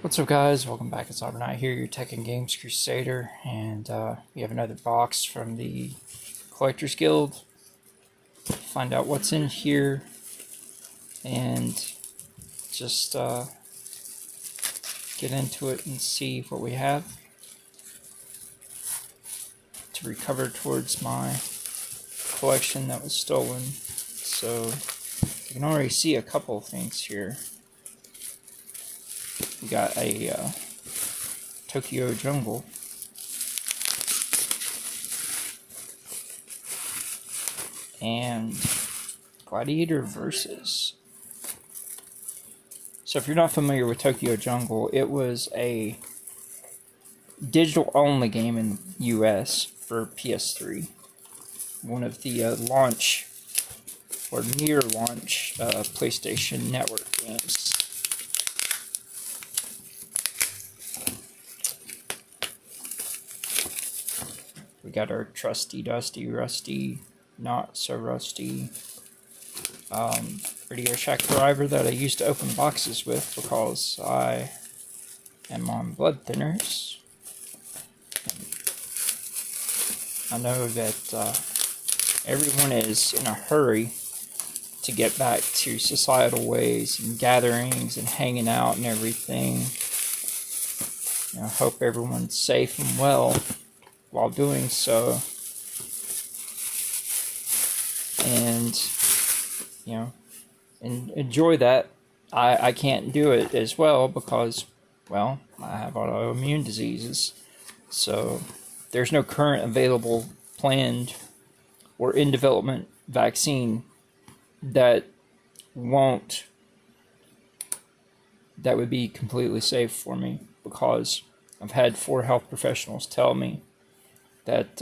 What's up, guys? Welcome back. It's Auburn here, your Tech and Games Crusader, and we have another box from the Collectors Guild. Find out what's in here, and just get into it and see what we have to recover towards my collection that was stolen. So you can already see a couple of things here. We got a Tokyo Jungle. And Gladiator Versus. So if you're not familiar with Tokyo Jungle, it was a digital-only game in the US for PS3. One of the launch, or near-launch, PlayStation Network games. We got our trusty, dusty, rusty, not so rusty Radio Shack driver that I used to open boxes with because I am on blood thinners. I know that everyone is in a hurry to get back to societal ways and gatherings and hanging out and everything. I hope everyone's safe and well while doing so. And, and enjoy that. I can't do it as well because, well, I have autoimmune diseases. So there's no current available, planned, or in development vaccine that would be completely safe for me, because I've had 4 health professionals tell me that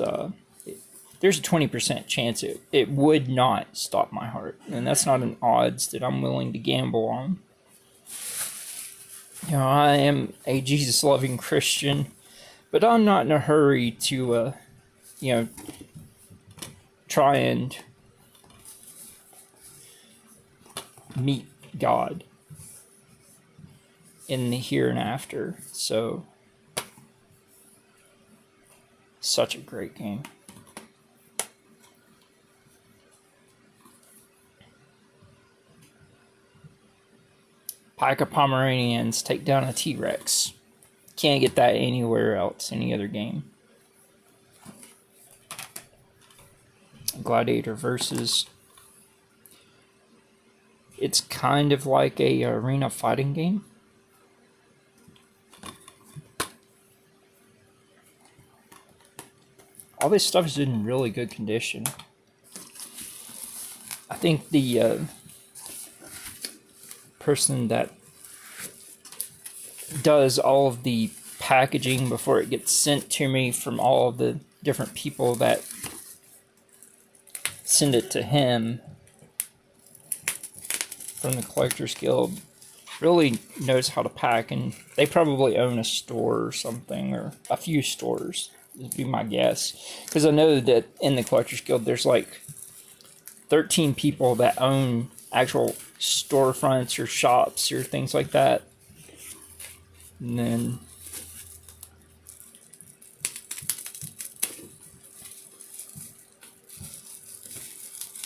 there's a 20% chance it would not stop my heart. And that's not an odds that I'm willing to gamble on. I am a Jesus-loving Christian, but I'm not in a hurry to, try and meet God in the here and after. So, such a great game. Pack of Pomeranians take down a T-Rex. Can't get that anywhere else, any other game. Gladiator Versus. It's kind of like a arena fighting game. All this stuff is in really good condition. I think the person that does all of the packaging before it gets sent to me from all of the different people that send it to him from the Collectors Guild really knows how to pack, and they probably own a store or something, or a few stores, would be my guess. Because I know that in the Collectors Guild there's like 13 people that own actual storefronts or shops or things like that. And then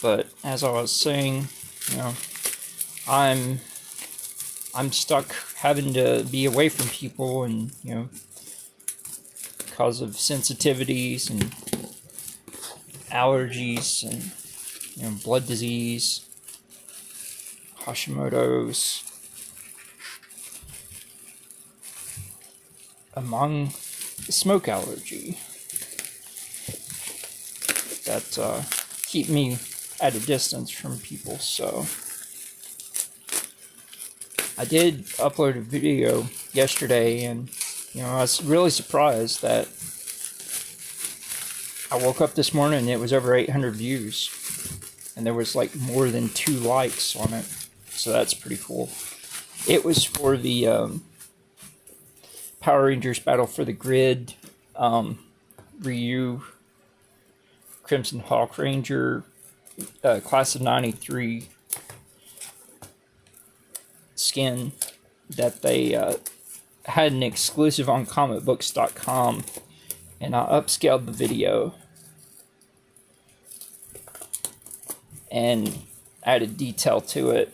but as I was saying, I'm stuck having to be away from people, and because of sensitivities and allergies and blood disease, Hashimoto's, among the smoke allergy that keep me at a distance from people. So I did upload a video yesterday, and I was really surprised that I woke up this morning and it was over 800 views, and there was like more than 2 likes on it. So that's pretty cool. It was for the Power Rangers Battle for the Grid Ryu Crimson Hawk Ranger Class of 93 skin that they had an exclusive on comicbooks.com, and I upscaled the video and added detail to it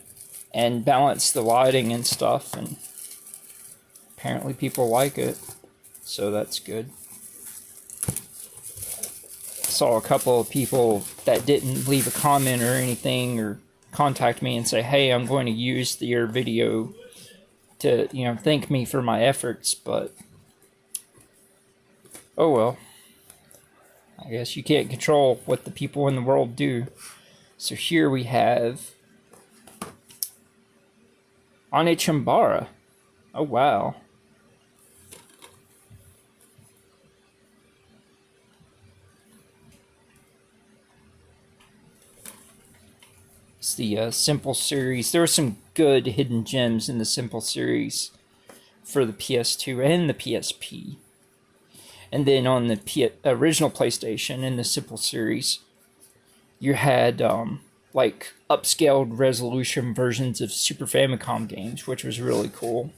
and balanced the lighting and stuff, and apparently people like it, so that's good. Saw a couple of people that didn't leave a comment or anything or contact me and say, hey, I'm going to use your video to, thank me for my efforts, but oh well. I guess you can't control what the people in the world do. So here we have Chambara. Oh wow. It's the Simple series. There were some good hidden gems in the Simple series for the PS2 and the PSP. And then on the original PlayStation in the Simple series, you had like upscaled resolution versions of Super Famicom games, which was really cool.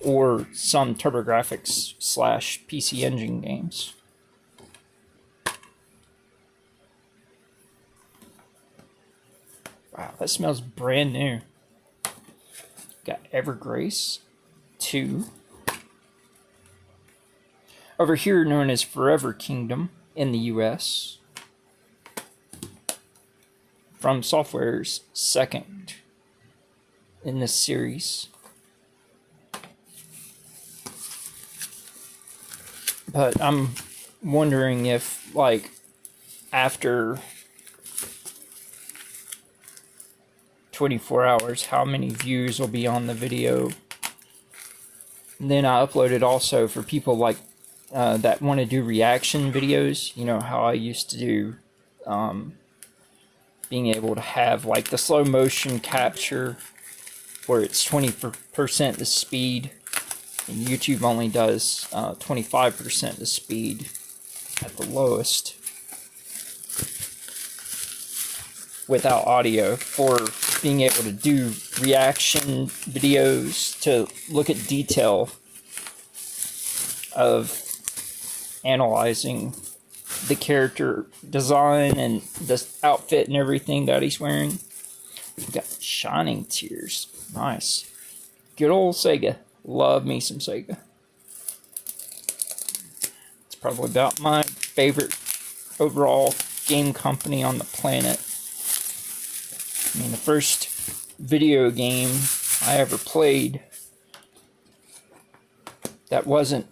Or some TurboGrafx / PC Engine games. Wow, that smells brand new. Got Evergrace 2. Over here, known as Forever Kingdom in the US. From Software's second in this series. But I'm wondering if, like, after 24 hours, how many views will be on the video. And then I uploaded also for people like that want to do reaction videos. You know how I used to do being able to have like the slow motion capture where it's 20% the speed, and YouTube only does 25% the speed at the lowest without audio, for being able to do reaction videos to look at detail of analyzing the character design and the outfit and everything that he's wearing. We got Shining Tears. Nice. Good old Sega. Love me some Sega. It's probably about my favorite overall game company on the planet. I mean, the first video game I ever played that wasn't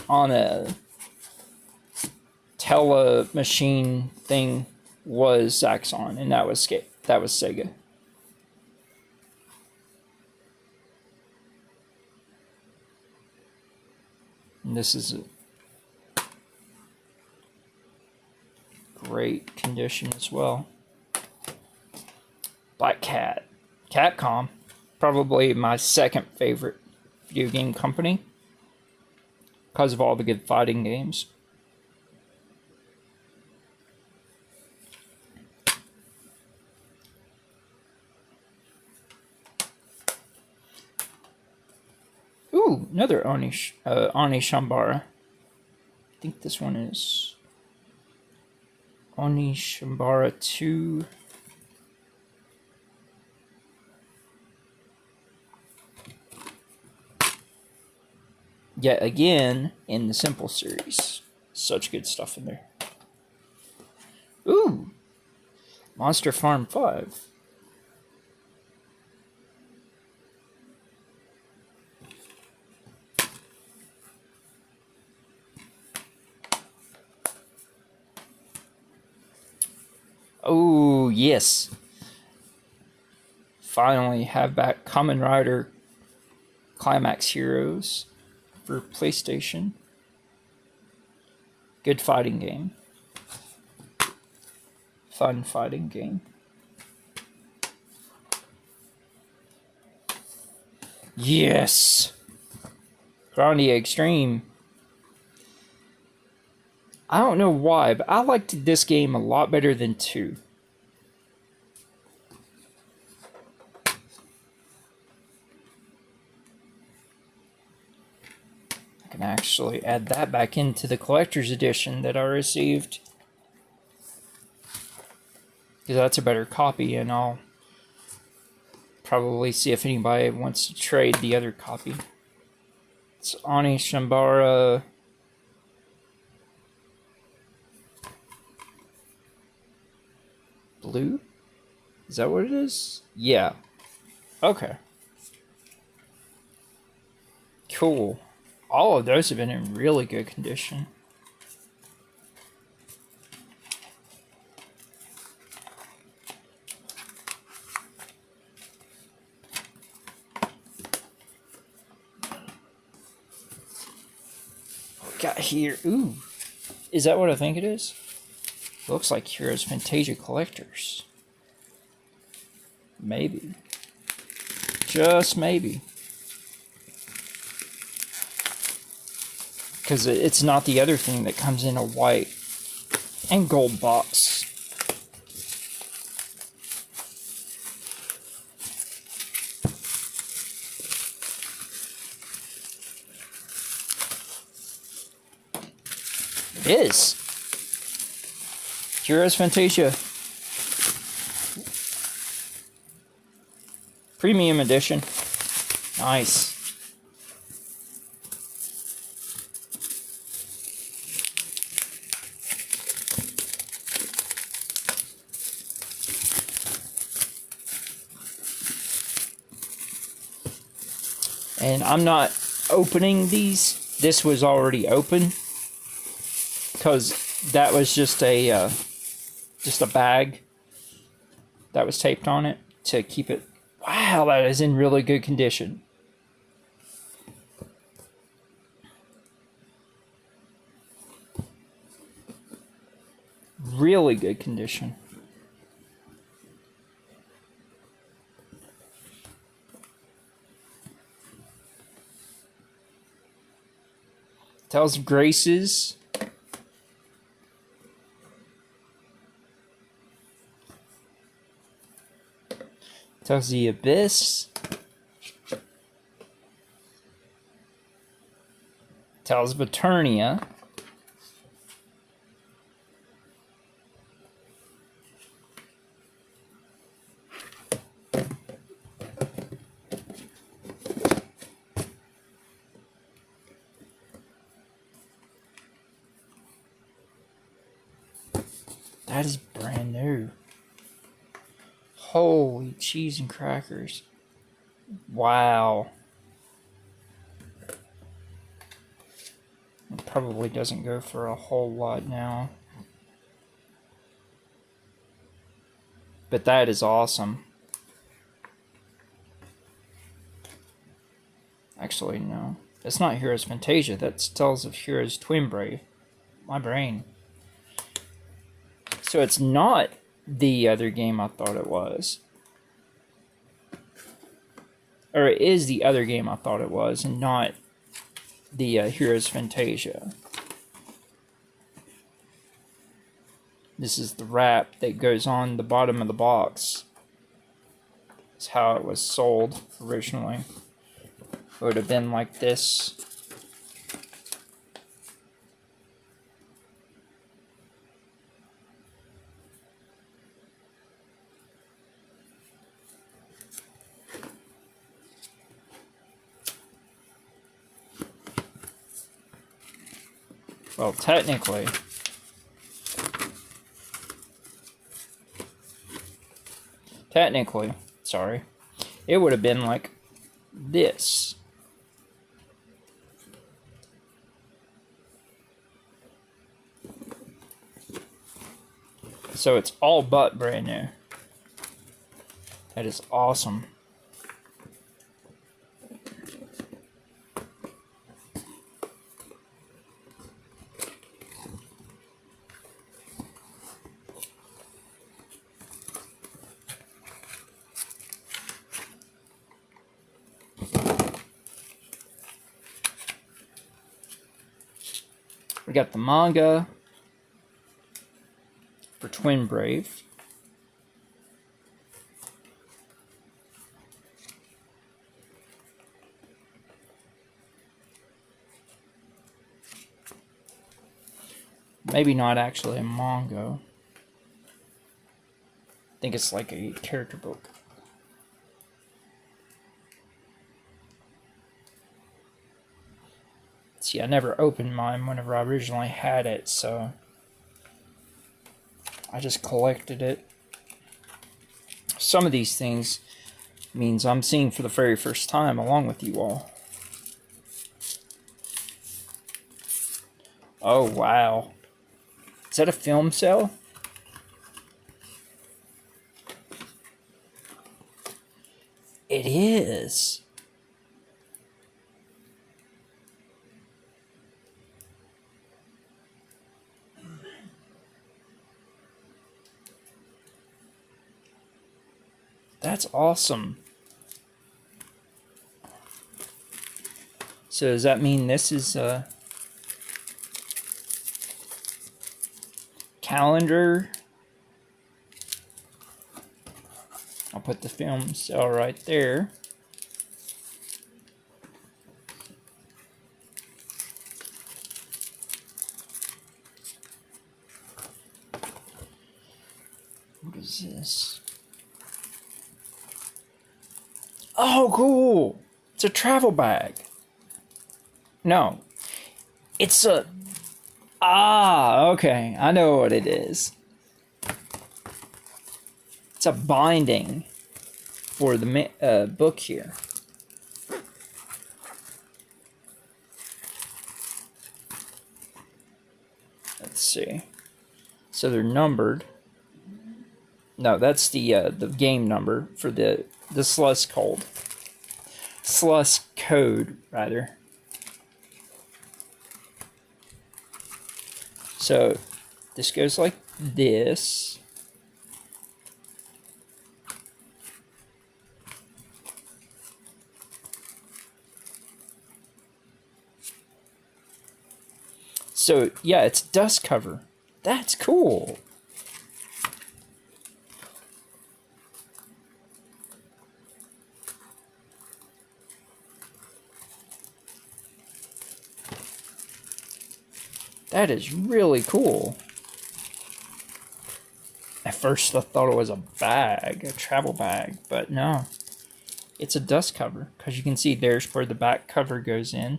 on a tele-machine thing was Zaxxon, and that was Sega. And this is a great condition as well. Black Cat. Capcom. Probably my second favorite video game company because of all the good fighting games. Ooh, another Shambara. I think this one is Shambara 2. Yet again, in the Simple series. Such good stuff in there. Ooh! Monster Farm 5. Oh, yes. Finally have back Kamen Rider Climax Heroes for PlayStation. Good fighting game. Fun fighting game. Yes! Grandia Extreme. I don't know why, but I liked this game a lot better than 2. can actually add that back into the collector's edition that I received. Because that's a better copy, and I'll probably see if anybody wants to trade the other copy. It's Ani Shambara. Blue? Is that what it is? Yeah. Okay. Cool. All of those have been in really good condition. What we got here? Ooh. Is that what I think it is? Looks like Heroes Fantasia Collectors. Maybe. Just maybe. Because it's not the other thing that comes in a white and gold box. It is. Heroes Fantasia. Premium edition. Nice. And I'm not opening these. This was already open. Because that was just a bag that was taped on it to keep it. Wow, that is in really good condition. Really good condition. Tells Graces. Tells the Abyss. Tells Vaternia. That is brand new. Holy cheese and crackers. Wow. It probably doesn't go for a whole lot now. But that is awesome. Actually, no. That's not Heroes Fantasia. That tells of Heroes Twin Brave. My brain. So it's not the other game I thought it was. Or it is the other game I thought it was, and not the Heroes Fantasia. This is the wrap that goes on the bottom of the box. It's how it was sold originally. It would have been like this. Well, technically, sorry, it would have been like this. So it's all but brand new. That is awesome. We got the manga for Twin Brave. Maybe not actually a manga. I think it's like a character book. See, I never opened mine whenever I originally had it, so I just collected it. Some of these things means I'm seeing for the very first time along with you all. Oh, wow. Is that a film cell? It is. That's awesome. So does that mean this is a calendar? I'll put the film cell right there. What is this? Oh, cool! It's a travel bag. No. It's a... Ah, okay. I know what it is. It's a binding for the book here. Let's see. So they're numbered. No, that's the game number for the Sluss code. Sluss code, rather. So this goes like this. So yeah, it's dust cover. That's cool. That is really cool. At first I thought it was a bag, a travel bag, but no. It's a dust cover, because you can see there's where the back cover goes in.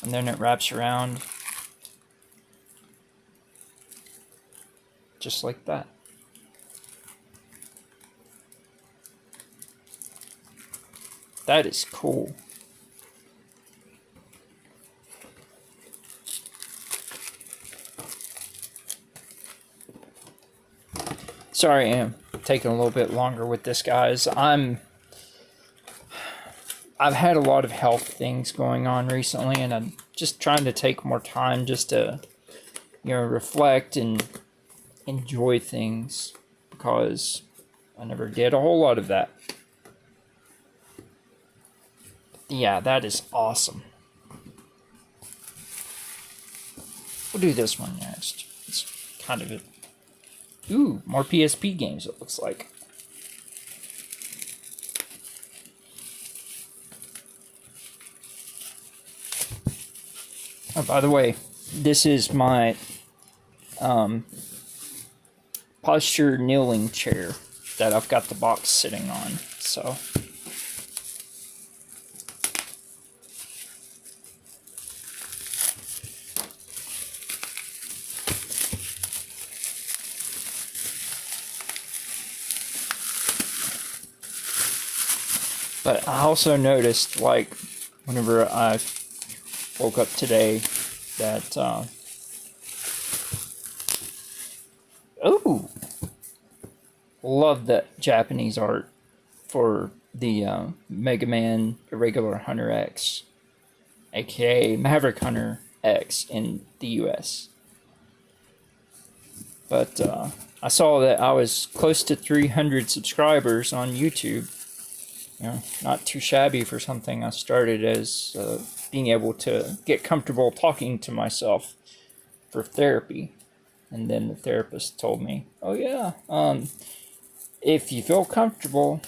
And then it wraps around. Just like that. That is cool. Sorry, I'm taking a little bit longer with this, guys. I've had a lot of health things going on recently, and I'm just trying to take more time just to, reflect and enjoy things, because I never did a whole lot of that. Yeah, that is awesome. We'll do this one next. It's kind of a... Ooh, more PSP games, it looks like. Oh, by the way, this is my posture kneeling chair that I've got the box sitting on, so... But I also noticed, like, whenever I woke up today, that, ooh! Love that Japanese art for the Mega Man Irregular Hunter X, aka Maverick Hunter X in the US. But I saw that I was close to 300 subscribers on YouTube. Not too shabby for something I started as being able to get comfortable talking to myself for therapy. And then the therapist told me, oh yeah, if you feel comfortable,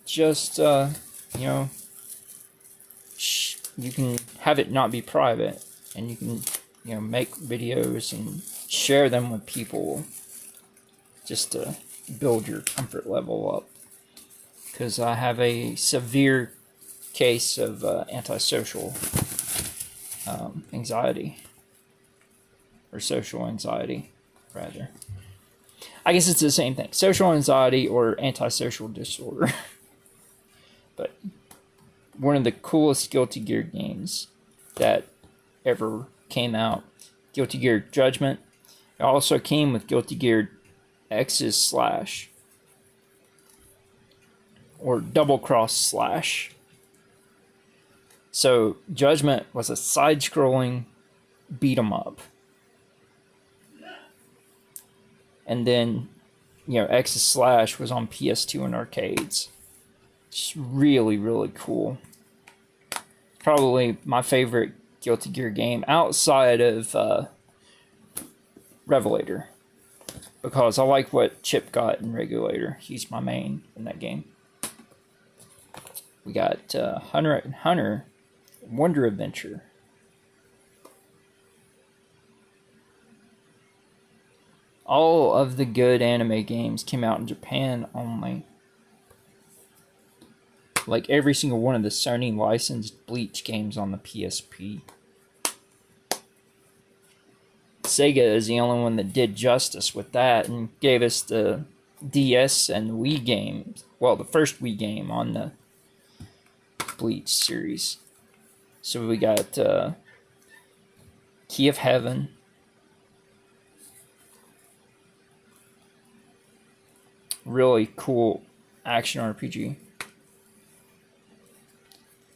just, you can have it not be private, and you can make videos and share them with people just to build your comfort level up. Because I have a severe case of antisocial anxiety, or social anxiety, rather. I guess it's the same thing. Social anxiety or antisocial disorder. But one of the coolest Guilty Gear games that ever came out. Guilty Gear Judgment. It also came with Guilty Gear X's Slash. Or Double Cross Slash. So Judgment was a side-scrolling beat-em-up. And then, X's Slash was on PS2 and arcades. It's really, really cool. Probably my favorite Guilty Gear game outside of Revelator. Because I like what Chip got in Regulator. He's my main in that game. We got Hunter x Hunter, Wonder Adventure. All of the good anime games came out in Japan only. Like every single one of the Sony licensed Bleach games on the PSP. Sega is the only one that did justice with that and gave us the DS and Wii games. Well, the first Wii game on the Bleach series. So we got Key of Heaven. Really cool action RPG.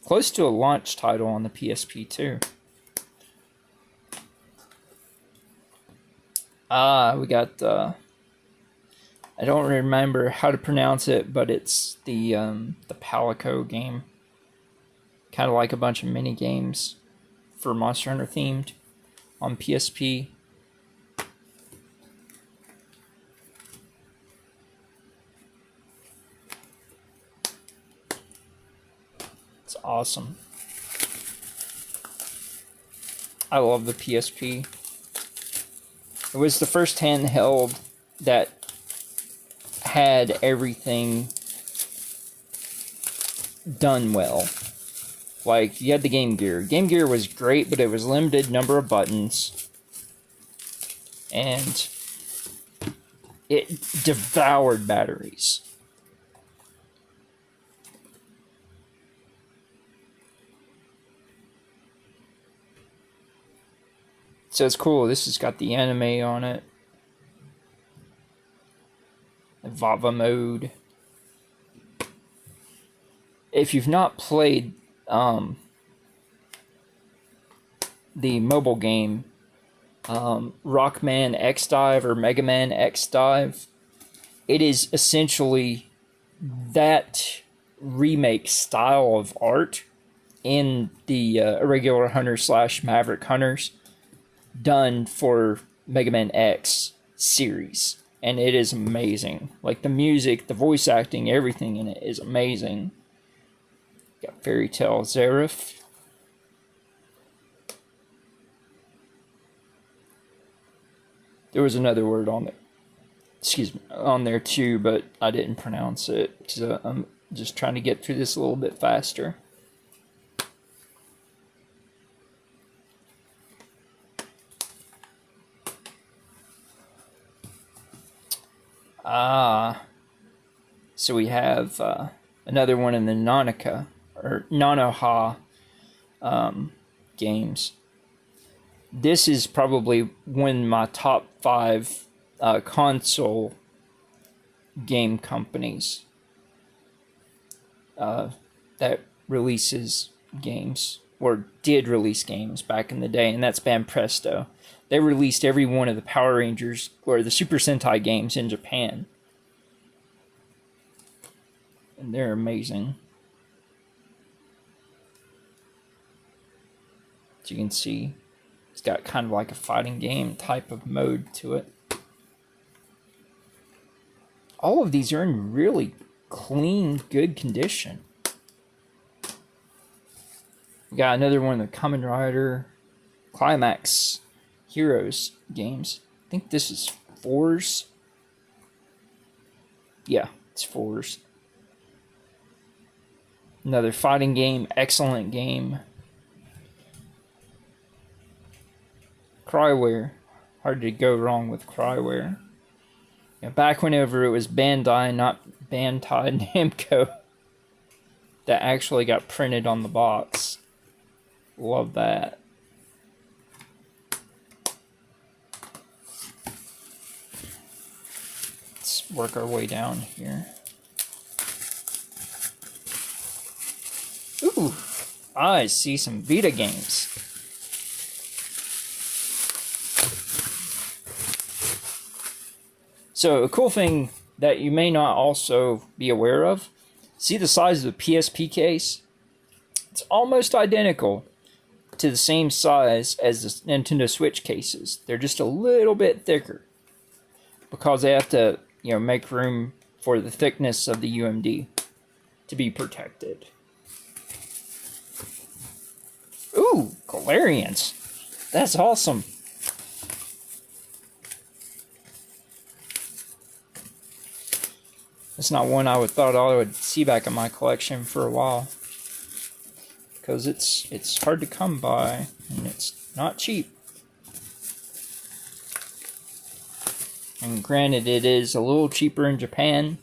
Close to a launch title on the PSP too. We got I don't remember how to pronounce it, but it's the Palico game. Kind of like a bunch of mini games for Monster Hunter themed on PSP. It's awesome. I love the PSP. It was the first handheld that had everything done well. Like, you had the Game Gear. Game Gear was great, but it was limited number of buttons. And it devoured batteries. So it's cool. This has got the anime on it. The Vava mode. If you've not played the mobile game Rockman X Dive or Mega Man X Dive, it is essentially that remake style of art in the Irregular Hunter / Maverick Hunters done for Mega Man X series, and it is amazing. Like, the music, the voice acting, everything in it is amazing. Got Fairy Tale Zerif. There was another word on there, on there too, but I didn't pronounce it. So I'm just trying to get through this a little bit faster. So we have another one in the Nanoha games. This is probably one of my top 5 console game companies that releases games, or did release games back in the day, and that's Banpresto. They released every one of the Power Rangers or the Super Sentai games in Japan. And they're amazing. As you can see, it's got kind of like a fighting game type of mode to it. All of these are in really clean, good condition. We got another one, the Kamen Rider Climax Heroes games. I think this is 4's. Yeah, it's 4's. Another fighting game, excellent game. Cryware. Hard to go wrong with Cryware. Yeah, back whenever it was Bandai, not Bandai Namco, that actually got printed on the box. Love that. Let's work our way down here. Ooh, I see some Vita games. So a cool thing that you may not also be aware of, see the size of the PSP case? It's almost identical to the same size as the Nintendo Switch cases. They're just a little bit thicker because they have to, make room for the thickness of the UMD to be protected. Ooh, Galarians. That's awesome. It's not one I thought I would see back in my collection for a while, because it's hard to come by and it's not cheap. And granted, it is a little cheaper in Japan,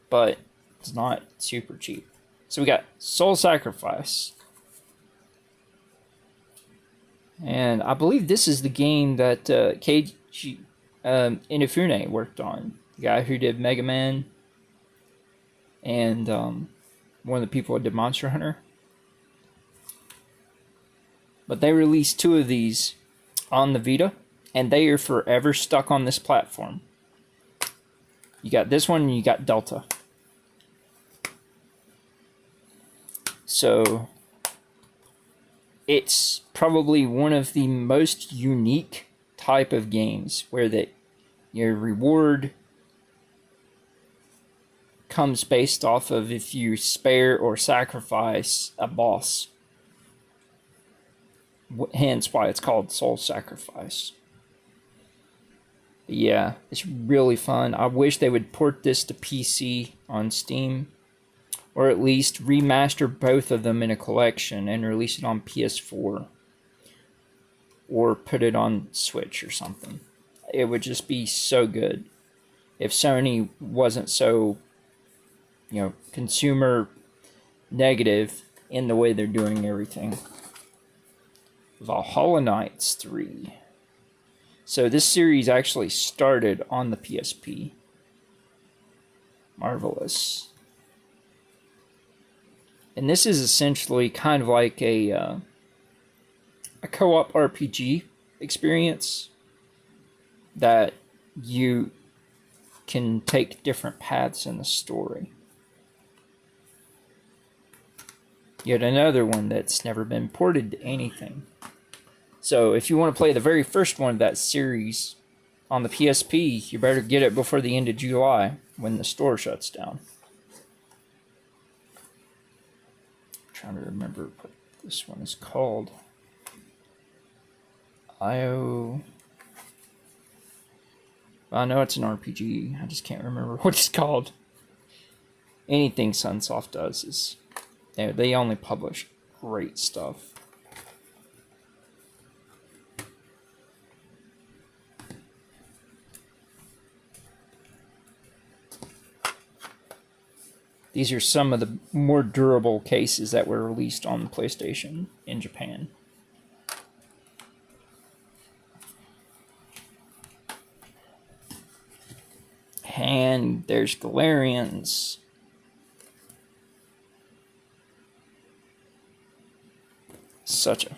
but it's not super cheap. So we got Soul Sacrifice, and I believe this is the game that Keiji Inafune worked on. The guy who did Mega Man and one of the people who did Monster Hunter. But they released 2 of these on the Vita, and they are forever stuck on this platform. You got this one and you got Delta. So it's probably one of the most unique type of games where your reward comes based off of if you spare or sacrifice a boss. Hence why it's called Soul Sacrifice. But yeah, it's really fun. I wish they would port this to PC on Steam, or at least remaster both of them in a collection and release it on PS4, or put it on Switch or something. It would just be so good if Sony wasn't so consumer negative in the way they're doing everything. Valhalla Knights 3. So this series actually started on the PSP. Marvelous. And this is essentially kind of like a co-op RPG experience that you can take different paths in the story. Yet another one that's never been ported to anything. So if you want to play the very first one of that series on the PSP, you better get it before the end of July when the store shuts down. I'm trying to remember what this one is called. I know it's an RPG. I just can't remember what it's called. Anything Sunsoft does is... They only publish great stuff. These are some of the more durable cases that were released on the PlayStation in Japan. And there's Galarians. Such a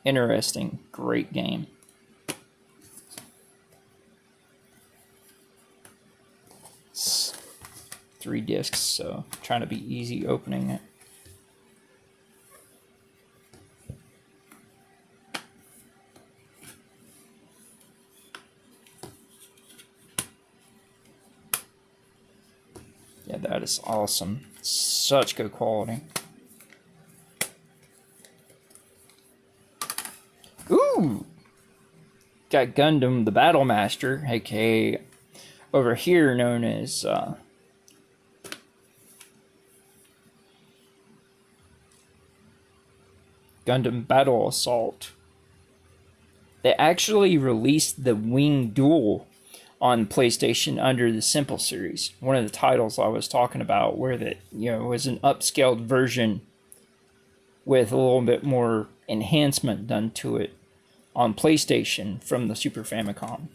interesting, great game. It's 3 discs, so I'm trying to be easy opening it. Yeah, that is awesome. Such good quality. Ooh! got Gundam the Battle Master, aka over here known as Gundam Battle Assault. They actually released the Wing Duel on PlayStation under the Simple series. One of the titles I was talking about, where that was an upscaled version with a little bit more enhancement done to it on PlayStation from the Super Famicom.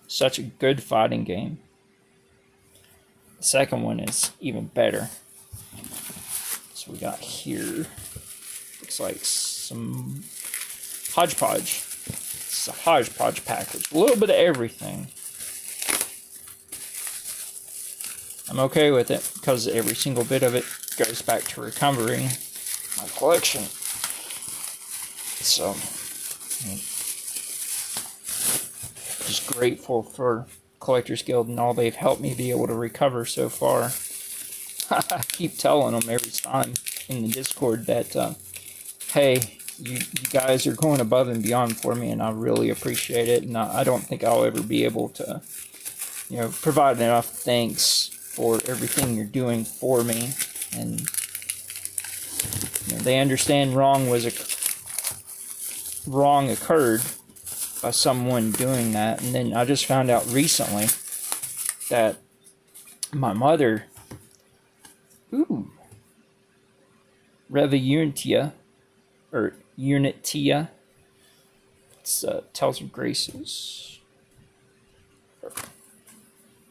Such a good fighting game. The second one is even better. So we got here, looks like some hodgepodge. It's a hodgepodge package. A little bit of everything. I'm okay with it because every single bit of it goes back to recovering my collection. So, just grateful for Collectors Guild and all they've helped me be able to recover so far. I keep telling them every time in the Discord that, hey, you guys are going above and beyond for me, and I really appreciate it. And I don't think I'll ever be able to, provide enough thanks for everything you're doing for me. And they understand wrong occurred by someone doing that. And then I just found out recently that my mother, Reva Unitia, it's Tales of Graces.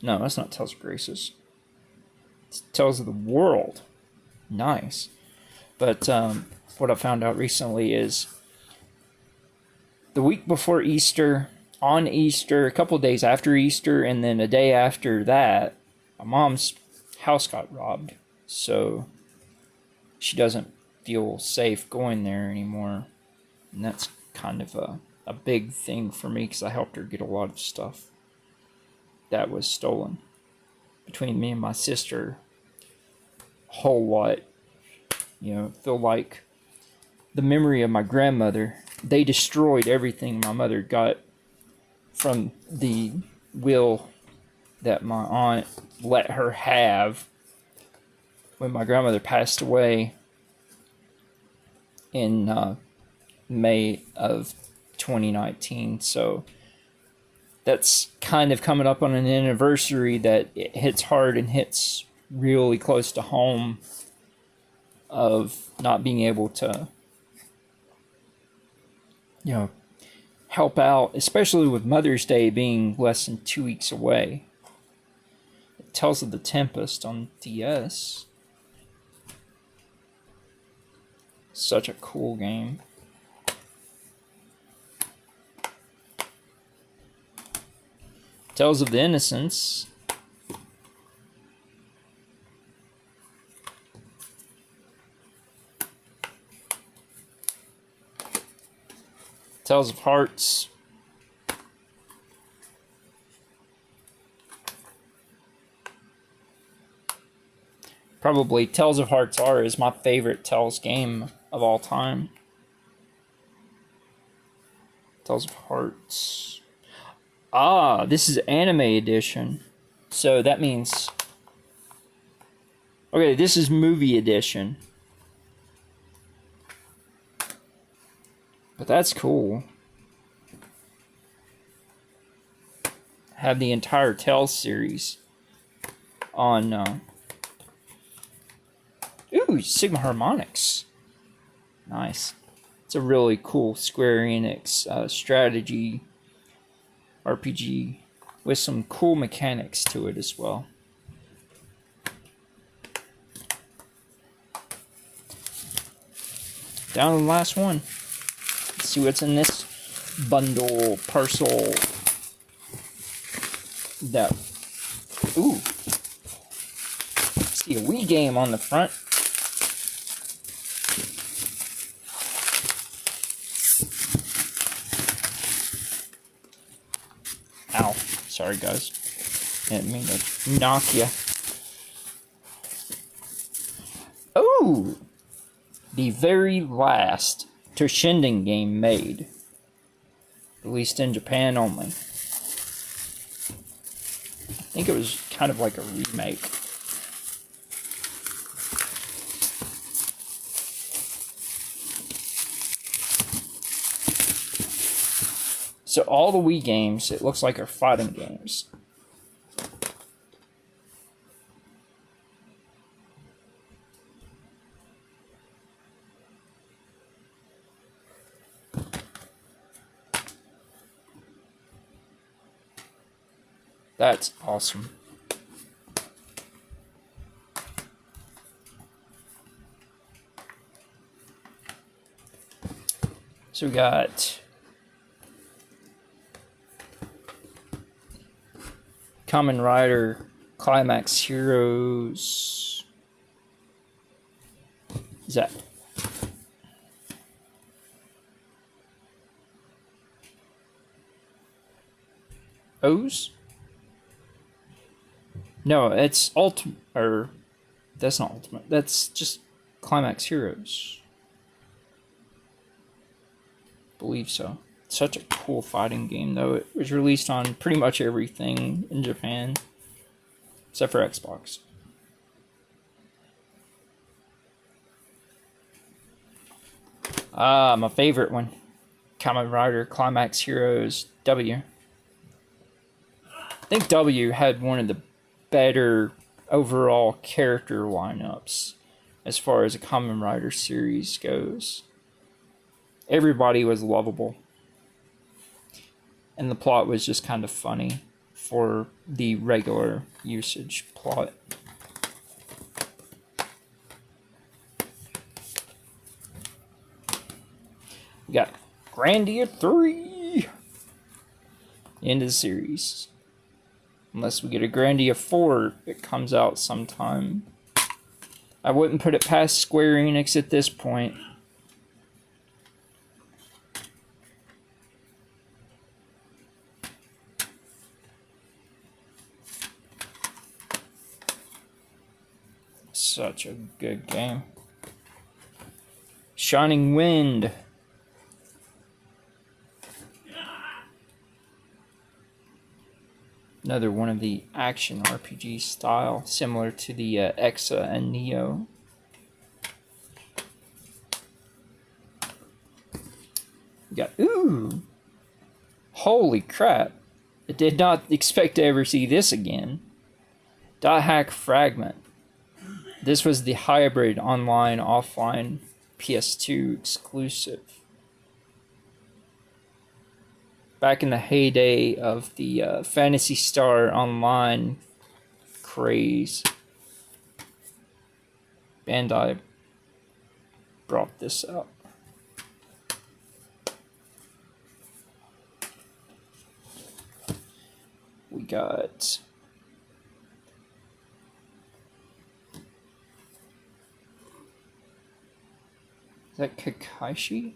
No, that's not Tales of Graces. It's Tales of the World. Nice. But what I found out recently is the week before Easter, on Easter, a couple of days after Easter, and then a day after that, my mom's house got robbed. So she doesn't feel safe going there anymore. And that's kind of a big thing for me because I helped her get a lot of stuff that was stolen. Between me and my sister, a whole lot. Feel like the memory of my grandmother, they destroyed everything my mother got from the will that my aunt let her have when my grandmother passed away in May of 2019. So that's kind of coming up on an anniversary that it hits hard and hits really close to home of not being able to help out, especially with Mother's Day being less than 2 weeks away. Tales of the Tempest on DS. Such a cool game. Tales of the Innocents. Tales of Hearts. Probably Tales of Hearts R is my favorite Tales game of all time. Tales of Hearts. Ah, this is anime edition. So that means... Okay, this is movie edition. But that's cool. Have the entire Tales series on... Ooh, Sigma Harmonics. Nice. It's a really cool Square Enix strategy RPG with some cool mechanics to it as well. Down to the last one. Let's see what's in this bundle parcel. That. Ooh. See a Wii game on the front. Ow. Sorry, guys. Didn't mean to knock you. Oh! The very last Toshinden game made. released in Japan only. I think it was kind of like a remake. So all the Wii games, it looks like, are fighting games. That's awesome. So we got Kamen Rider Climax Heroes. Is that O's? No, it's ultimate, or that's not ultimate. That's just Climax Heroes. Believe so. Such a cool fighting game, though. It was released on pretty much everything in Japan, except for Xbox. My favorite one, Kamen Rider Climax Heroes W. I think W had one of the better overall character lineups as far as a Kamen Rider series goes. Everybody was lovable, and the plot was just kind of funny for the regular usage plot. We got Grandia 3, end of the series. Unless we get a Grandia 4, it comes out sometime. I wouldn't put it past Square Enix at this point. Such a good game. Shining Wind. Another one of the action RPG style, similar to the Exa and Neo. We got, ooh! Holy crap! I did not expect to ever see this again. Dot Hack Fragment. This was the hybrid online-offline PS2 exclusive. Back in the heyday of the Phantasy Star Online craze, Bandai brought this out. We got is that Kakaishi?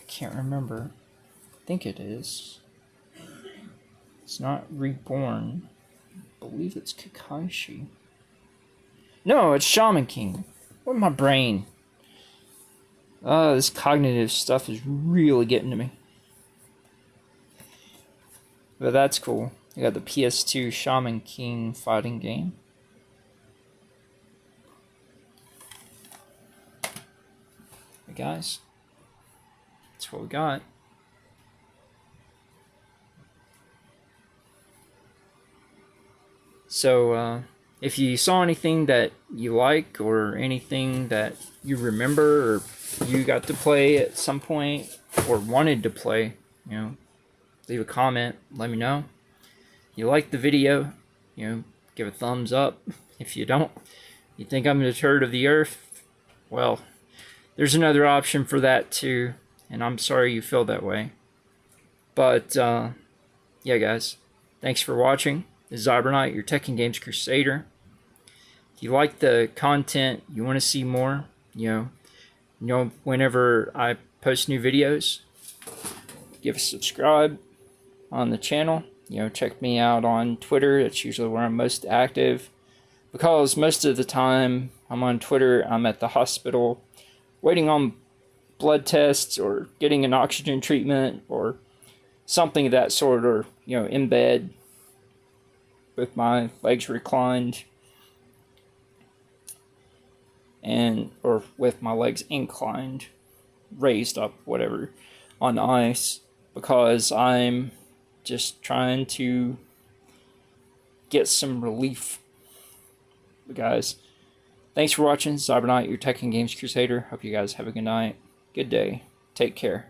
Can't remember. I think it is. It's not Reborn. I believe it's Kakaishi. No, it's Shaman King. What my brain? This cognitive stuff is really getting to me. But that's cool. You got the PS2 Shaman King fighting game. Hey guys. That's what we got. So, if you saw anything that you like, or anything that you remember, or you got to play at some point, or wanted to play, leave a comment, let me know. You like the video, give a thumbs up. If you don't, you think I'm the turd of the earth, well, there's another option for that too. And I'm sorry you feel that way. But, yeah, guys. Thanks for watching. This is Zybernite, your Tech and Games Crusader. If you like the content, you want to see more, whenever I post new videos, give a subscribe on the channel. Check me out on Twitter. That's usually where I'm most active. Because most of the time I'm on Twitter, I'm at the hospital waiting on blood tests or getting an oxygen treatment or something of that sort, or in bed with my legs reclined or with my legs inclined, raised up, whatever, on ice, because I'm just trying to get some relief. But guys, thanks for watching. Cyberknight, your Tech and Games Crusader. Hope you guys have a good night, good day. Take care.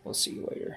We'll see you later.